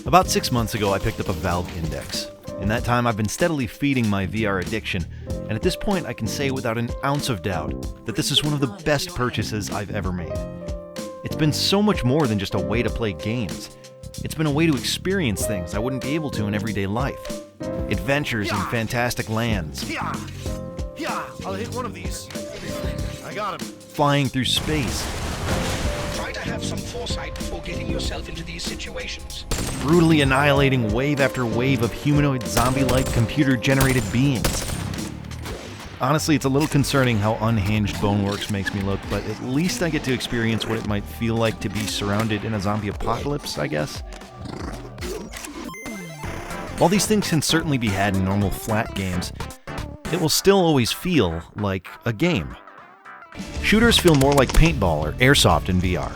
About 6 months ago, I picked up a Valve Index. In that time, I've been steadily feeding my VR addiction, and at this point, I can say without an ounce of doubt that this is one of the best purchases I've ever made. It's been so much more than just a way to play games. It's been a way to experience things I wouldn't be able to in everyday life. Adventures in fantastic lands. Yeah, I'll hit one of these. I got him. Flying through space. Try to have some foresight before getting yourself into these situations. Brutally annihilating wave after wave of humanoid zombie-like computer-generated beings. Honestly, it's a little concerning how unhinged Boneworks makes me look, but at least I get to experience what it might feel like to be surrounded in a zombie apocalypse, I guess. While these things can certainly be had in normal flat games, it will still always feel like a game. Shooters feel more like paintball or airsoft in VR.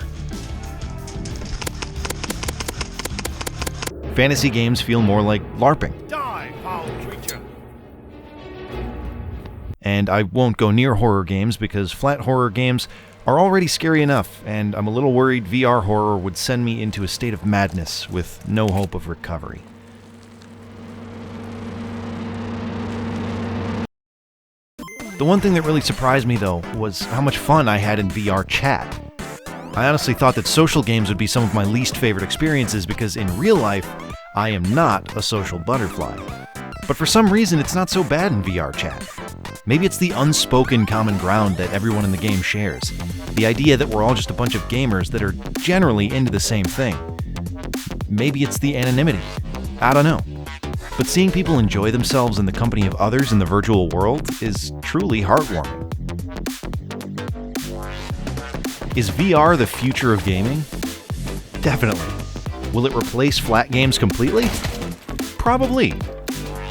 Fantasy games feel more like LARPing. Die, foul creature. And I won't go near horror games because flat horror games are already scary enough, and I'm a little worried VR horror would send me into a state of madness with no hope of recovery. The one thing that really surprised me, though, was how much fun I had in VR chat. I honestly thought that social games would be some of my least favorite experiences because in real life, I am not a social butterfly. But for some reason, it's not so bad in VR chat. Maybe it's the unspoken common ground that everyone in the game shares. The idea that we're all just a bunch of gamers that are generally into the same thing. Maybe it's the anonymity. I don't know. But seeing people enjoy themselves in the company of others in the virtual world is truly heartwarming. Is VR the future of gaming? Definitely. Will it replace flat games completely? Probably.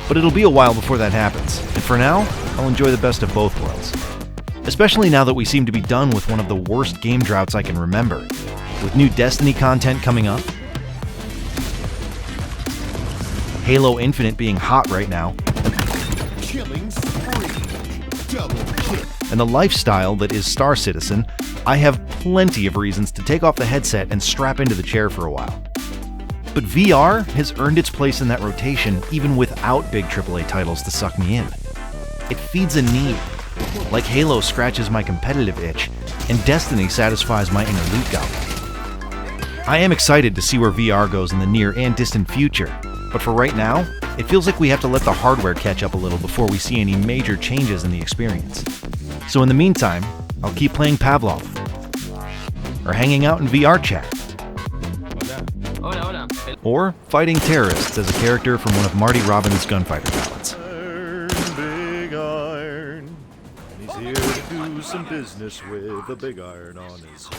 But it'll be a while before that happens, and for now, I'll enjoy the best of both worlds. Especially now that we seem to be done with one of the worst game droughts I can remember. With new Destiny content coming up, Halo Infinite being hot right now, Killing spree. Double kill. and the lifestyle that is Star Citizen, I have plenty of reasons to take off the headset and strap into the chair for a while. But VR has earned its place in that rotation even without big AAA titles to suck me in. It feeds a need. Like Halo scratches my competitive itch, and Destiny satisfies my inner loot goblin. I am excited to see where VR goes in the near and distant future, but for right now, it feels like we have to let the hardware catch up a little before we see any major changes in the experience. So in the meantime, I'll keep playing Pavlov, or hanging out in VR chat, or fighting terrorists as a character from one of Marty Robbins' Gunfighter ballads. Iron, big iron. And he's here to do some business with a big iron on his head.